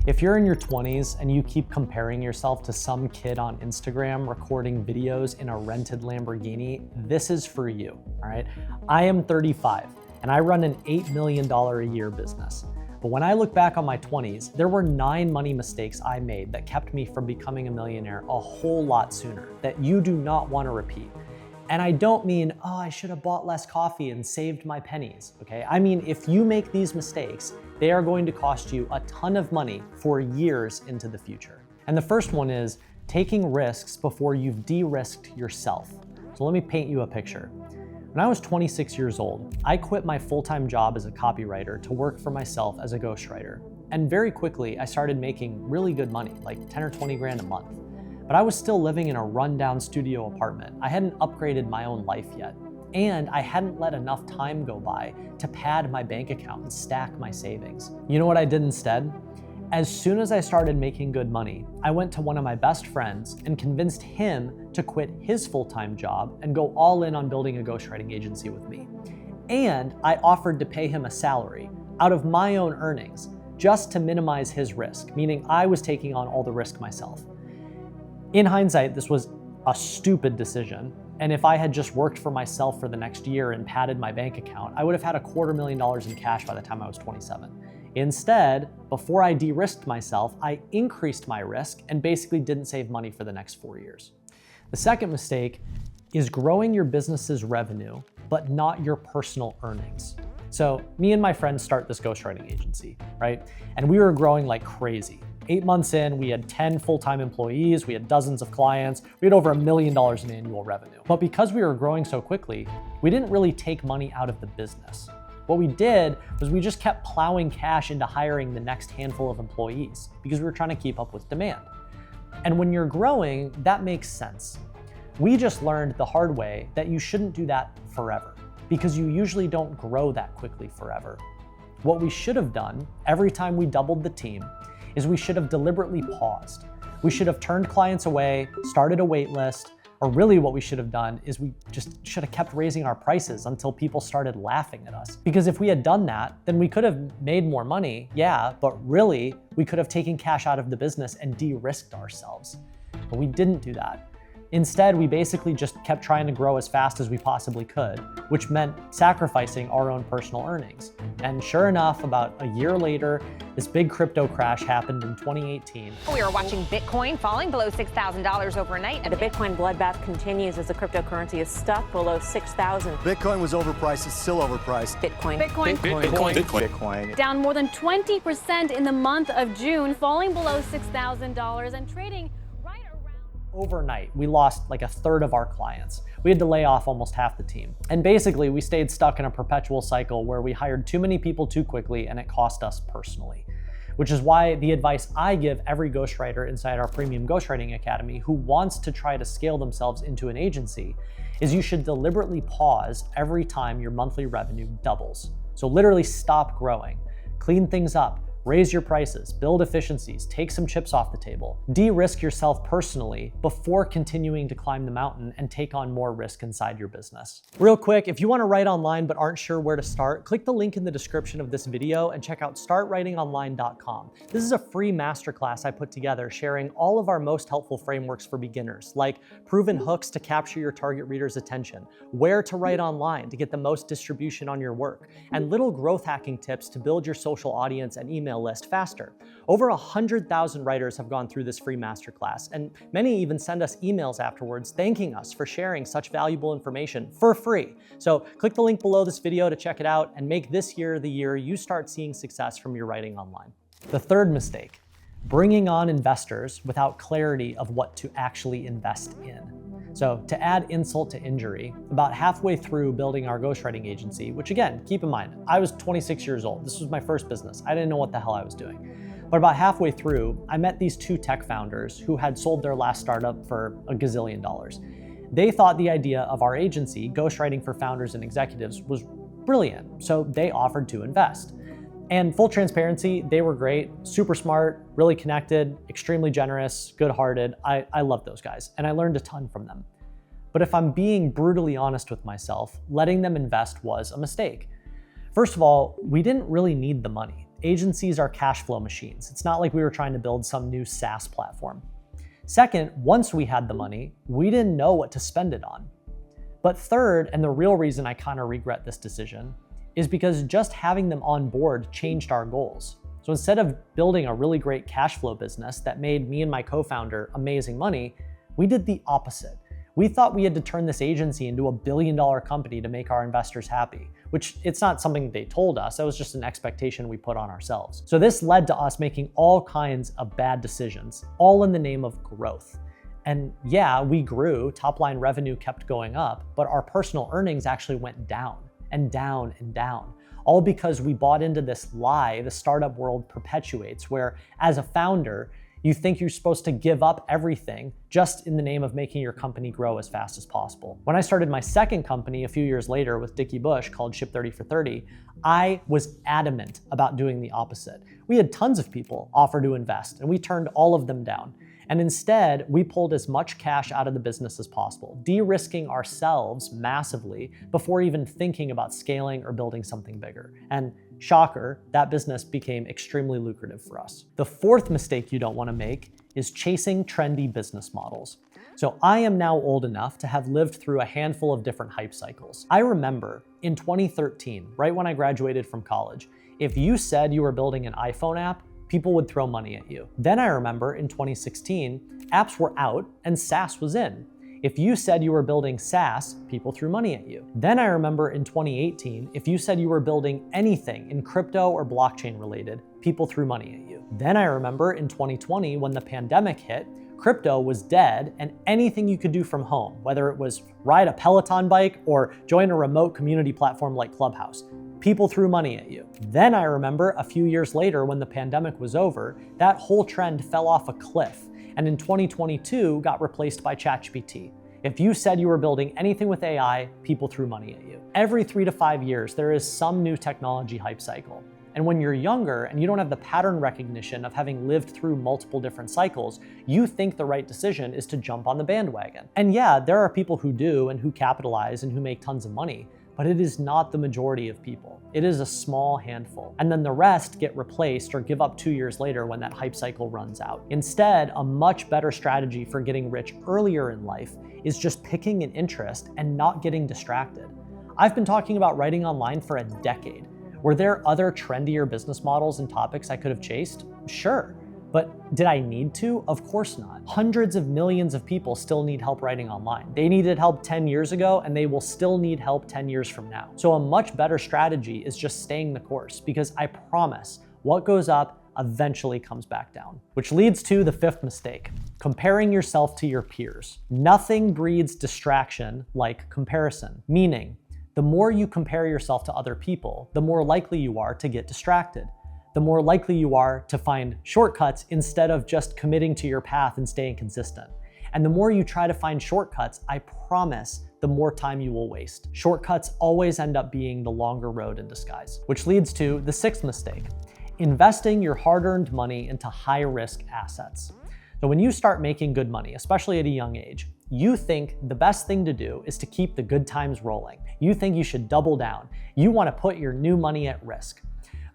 If you're in your 20s and you keep comparing yourself to some kid on Instagram recording videos in a rented Lamborghini, this is for you, all right? I am 35 and I run an $8 million a year business. But when I look back on my 20s, there were 9 money mistakes I made that kept me from becoming a millionaire a whole lot sooner that you do not want to repeat. And I don't mean, oh, I should have bought less coffee and saved my pennies, okay? I mean, if you make these mistakes, they are going to cost you a ton of money for years into the future. And the first one is taking risks before you've de-risked yourself. So let me paint you a picture. When I was 26 years old, I quit my full-time job as a copywriter to work for myself as a ghostwriter. And very quickly, I started making really good money, like 10 or 20 grand a month. But I was still living in a rundown studio apartment. I hadn't upgraded my own life yet. And I hadn't let enough time go by to pad my bank account and stack my savings. You know what I did instead? As soon as I started making good money, I went to one of my best friends and convinced him to quit his full-time job and go all in on building a ghostwriting agency with me. And I offered to pay him a salary out of my own earnings just to minimize his risk, meaning I was taking on all the risk myself. In hindsight, this was a stupid decision. And if I had just worked for myself for the next year and padded my bank account, I would have had $250,000 in cash by the time I was 27. Instead, before I de-risked myself, I increased my risk and basically didn't save money for the next 4 years. The second mistake is growing your business's revenue, but not your personal earnings. So me and my friends start this ghostwriting agency, right? And we were growing like crazy. 8 months in, we had 10 full-time employees, we had dozens of clients, we had over $1 million in annual revenue. But because we were growing so quickly, we didn't really take money out of the business. What we did was we just kept plowing cash into hiring the next handful of employees because we were trying to keep up with demand. And when you're growing, that makes sense. We just learned the hard way that you shouldn't do that forever because you usually don't grow that quickly forever. What we should have done every time we doubled the team is we should have deliberately paused. We should have turned clients away, started a wait list, or really what we should have done is we just should have kept raising our prices until people started laughing at us. Because if we had done that, then we could have made more money, yeah, but really we could have taken cash out of the business and de-risked ourselves. But we didn't do that. Instead, we basically just kept trying to grow as fast as we possibly could, which meant sacrificing our own personal earnings. And sure enough, about a year later, this big crypto crash happened in 2018. We are watching Bitcoin falling below $6,000 overnight. And the Bitcoin bloodbath continues as the cryptocurrency is stuck below 6,000. Bitcoin was overpriced, it's still overpriced. Bitcoin. Down more than 20% in the month of June, falling below $6,000 and trading right around. Overnight, we lost like a third of our clients. We had to lay off almost half the team. And basically, we stayed stuck in a perpetual cycle where we hired too many people too quickly and it cost us personally. Which is why the advice I give every ghostwriter inside our Premium Ghostwriting Academy who wants to try to scale themselves into an agency is you should deliberately pause every time your monthly revenue doubles. So literally stop growing, clean things up, raise your prices, build efficiencies, take some chips off the table. De-risk yourself personally before continuing to climb the mountain and take on more risk inside your business. Real quick, if you want to write online but aren't sure where to start, click the link in the description of this video and check out startwritingonline.com. This is a free masterclass I put together sharing all of our most helpful frameworks for beginners, like proven hooks to capture your target reader's attention, where to write online to get the most distribution on your work, and little growth hacking tips to build your social audience and email list faster. Over 100,000 writers have gone through this free masterclass, and many even send us emails afterwards thanking us for sharing such valuable information for free. So click the link below this video to check it out and make this year the year you start seeing success from your writing online. The third mistake, bringing on investors without clarity of what to actually invest in. So to add insult to injury, about halfway through building our ghostwriting agency, which again, keep in mind, I was 26 years old. This was my first business. I didn't know what the hell I was doing. But about halfway through, I met these 2 tech founders who had sold their last startup for $1 gazillion. They thought the idea of our agency, Ghostwriting for Founders and Executives, was brilliant. So they offered to invest. And full transparency, they were great, super smart, really connected, extremely generous, good-hearted. I love those guys, and I learned a ton from them. But if I'm being brutally honest with myself, letting them invest was a mistake. First of all, we didn't really need the money. agencies are cash flow machines. It's not like we were trying to build some new SaaS platform. Second, once we had the money, we didn't know what to spend it on. But third, and the real reason I kind of regret this decision, is because just having them on board changed our goals. So instead of building a really great cash flow business that made me and my co-founder amazing money, we did the opposite. We thought we had to turn this agency into a billion-dollar company to make our investors happy, which it's not something they told us, that was just an expectation we put on ourselves. So this led to us making all kinds of bad decisions, all in the name of growth. And yeah, we grew, top-line revenue kept going up, but our personal earnings actually went down and down and down, all because we bought into this lie the startup world perpetuates, where as a founder, you think you're supposed to give up everything just in the name of making your company grow as fast as possible. When I started my second company a few years later with Dickie Bush called Ship 30 for 30, I was adamant about doing the opposite. We had tons of people offer to invest and we turned all of them down. And instead, we pulled as much cash out of the business as possible, de-risking ourselves massively before even thinking about scaling or building something bigger. And shocker, that business became extremely lucrative for us. The fourth mistake you don't want to make is chasing trendy business models. So I am now old enough to have lived through a handful of different hype cycles. I remember in 2013, right when I graduated from college, if you said you were building an iPhone app, people would throw money at you. Then I remember in 2016, apps were out and SaaS was in. If you said you were building SaaS, people threw money at you. Then I remember in 2018, if you said you were building anything in crypto or blockchain related, people threw money at you. Then I remember in 2020, when the pandemic hit, crypto was dead and anything you could do from home, whether it was ride a Peloton bike or join a remote community platform like Clubhouse, people threw money at you. Then I remember a few years later when the pandemic was over, that whole trend fell off a cliff and in 2022 got replaced by ChatGPT. If you said you were building anything with AI, people threw money at you. Every 3 to 5 years, there is some new technology hype cycle. And when you're younger and you don't have the pattern recognition of having lived through multiple different cycles, you think the right decision is to jump on the bandwagon. And yeah, there are people who do and who capitalize and who make tons of money, but it is not the majority of people. It is a small handful. And then the rest get replaced or give up 2 years later when that hype cycle runs out. Instead, a much better strategy for getting rich earlier in life is just picking an interest and not getting distracted. I've been talking about writing online for a decade. Were there other trendier business models and topics I could have chased? Sure. But did I need to? Of course not. Hundreds of millions of people still need help writing online. They needed help 10 years ago and they will still need help 10 years from now. So a much better strategy is just staying the course, because I promise what goes up eventually comes back down. Which leads to the fifth mistake, comparing yourself to your peers. Nothing breeds distraction like comparison, meaning the more you compare yourself to other people, the more likely you are to get distracted. The more likely you are to find shortcuts instead of just committing to your path and staying consistent. And the more you try to find shortcuts, I promise the more time you will waste. Shortcuts always end up being the longer road in disguise. Which leads to the sixth mistake, investing your hard-earned money into high-risk assets. So when you start making good money, especially at a young age, you think the best thing to do is to keep the good times rolling. You think you should double down. You want to put your new money at risk.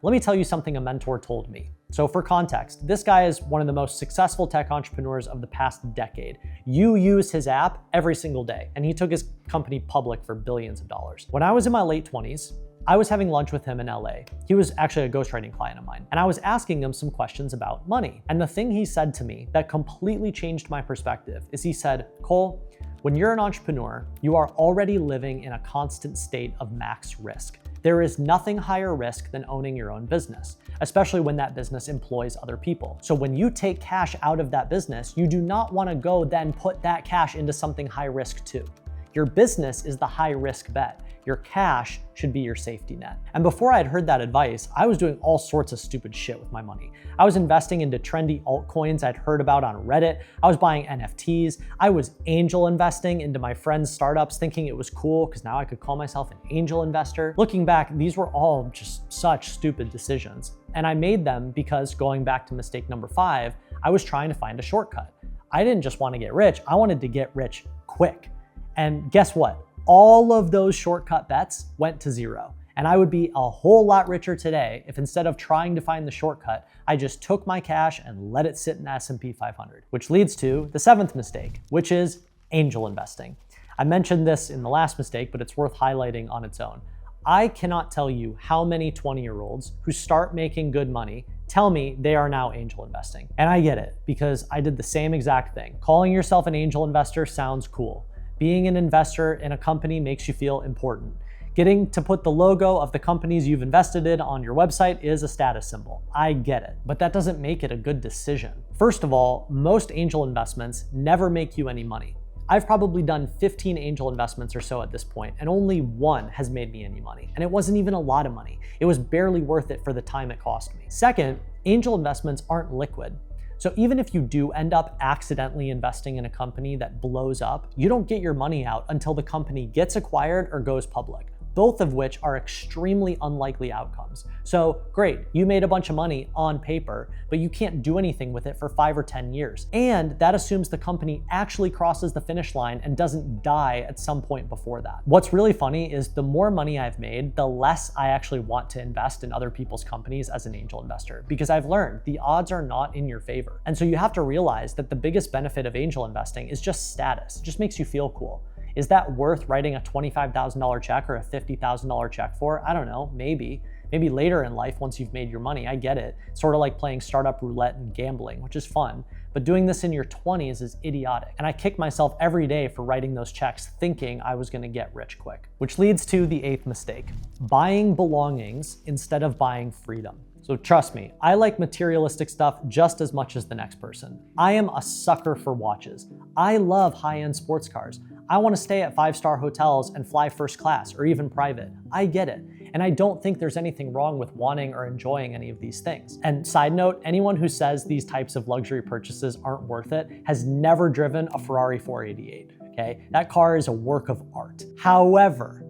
Let me tell you something a mentor told me. So for context, this guy is one of the most successful tech entrepreneurs of the past decade. You use his app every single day, and he took his company public for billions of dollars. When I was in my late 20s, I was having lunch with him in LA. He was actually a ghostwriting client of mine, and I was asking him some questions about money. And the thing he said to me that completely changed my perspective is he said, Cole, when you're an entrepreneur, you are already living in a constant state of max risk. There is nothing higher risk than owning your own business, especially when that business employs other people. So when you take cash out of that business, you do not want to go then put that cash into something high risk too. Your business is the high risk bet. Your cash should be your safety net. And before I'd heard that advice, I was doing all sorts of stupid shit with my money. I was investing into trendy altcoins I'd heard about on Reddit. I was buying NFTs. I was angel investing into my friends' startups, thinking it was cool because now I could call myself an angel investor. Looking back, these were all just such stupid decisions. And I made them because, going back to mistake number 5, I was trying to find a shortcut. I didn't just want to get rich, I wanted to get rich quick. And guess what? All of those shortcut bets went to zero. And I would be a whole lot richer today if instead of trying to find the shortcut, I just took my cash and let it sit in the S&P 500. Which leads to the 7th mistake, which is angel investing. I mentioned this in the last mistake, but it's worth highlighting on its own. I cannot tell you how many 20-year-olds who start making good money tell me they are now angel investing. And I get it, because I did the same exact thing. Calling yourself an angel investor sounds cool. Being an investor in a company makes you feel important. Getting to put the logo of the companies you've invested in on your website is a status symbol. I get it, but that doesn't make it a good decision. First of all, most angel investments never make you any money. I've probably done 15 angel investments or so at this point, and only one has made me any money. And it wasn't even a lot of money. It was barely worth it for the time it cost me. Second, angel investments aren't liquid. So even if you do end up accidentally investing in a company that blows up, you don't get your money out until the company gets acquired or goes public, both of which are extremely unlikely outcomes. So great, you made a bunch of money on paper, but you can't do anything with it for 5 or 10 years. And that assumes the company actually crosses the finish line and doesn't die at some point before that. What's really funny is the more money I've made, the less I actually want to invest in other people's companies as an angel investor, because I've learned the odds are not in your favor. And so you have to realize that the biggest benefit of angel investing is just status. It just makes you feel cool. Is that worth writing a $25,000 check or a $50,000 check for? I don't know, maybe. Maybe later in life, once you've made your money, I get it. Sort of like playing startup roulette and gambling, which is fun. But doing this in your 20s is idiotic. And I kick myself every day for writing those checks thinking I was gonna get rich quick. Which leads to the 8th mistake, buying belongings instead of buying freedom. So trust me, I like materialistic stuff just as much as the next person. I am a sucker for watches. I love high-end sports cars. I want to stay at 5-star hotels and fly first class or even private. I get it. And I don't think there's anything wrong with wanting or enjoying any of these things. And side note, anyone who says these types of luxury purchases aren't worth it has never driven a Ferrari 488, okay? That car is a work of art. However,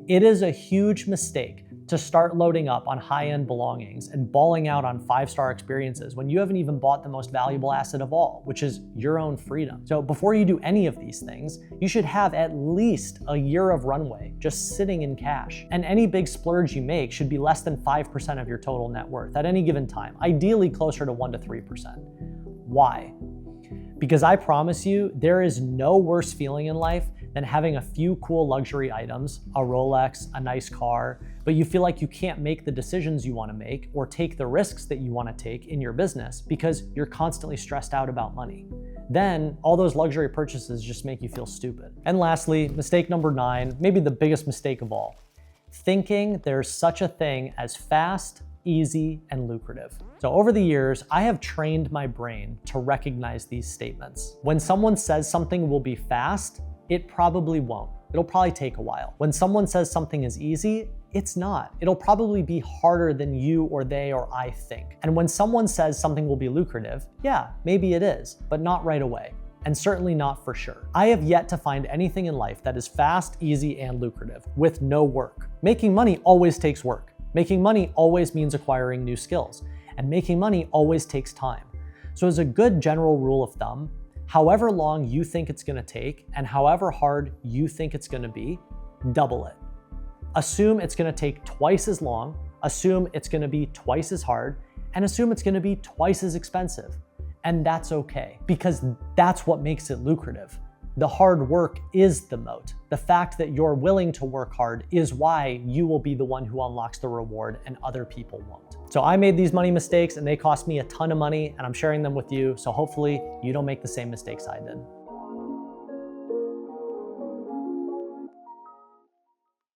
it is a huge mistake to start loading up on high-end belongings and balling out on 5-star experiences when you haven't even bought the most valuable asset of all, which is your own freedom. So before you do any of these things, you should have at least a year of runway just sitting in cash. And any big splurge you make should be less than 5% of your total net worth at any given time, ideally closer to 1 to 3%. Why? Because I promise you, there is no worse feeling in life than having a few cool luxury items, a Rolex, a nice car, but you feel like you can't make the decisions you want to make or take the risks that you want to take in your business because you're constantly stressed out about money. Then all those luxury purchases just make you feel stupid. And lastly, mistake number 9, maybe the biggest mistake of all, thinking there's such a thing as fast, easy, and lucrative. So over the years, I have trained my brain to recognize these statements. When someone says something will be fast, it probably won't. It'll probably take a while. When someone says something is easy, it's not. It'll probably be harder than you or they or I think. And when someone says something will be lucrative, yeah, maybe it is, but not right away. And certainly not for sure. I have yet to find anything in life that is fast, easy, and lucrative with no work. Making money always takes work. Making money always means acquiring new skills. And making money always takes time. So as a good general rule of thumb, however long you think it's gonna take and however hard you think it's gonna be, double it. Assume it's gonna take twice as long, assume it's gonna be twice as hard, and assume it's gonna be twice as expensive. And that's okay, because that's what makes it lucrative. The hard work is the moat. The fact that you're willing to work hard is why you will be the one who unlocks the reward and other people won't. So I made these money mistakes and they cost me a ton of money and I'm sharing them with you. So hopefully you don't make the same mistakes I did.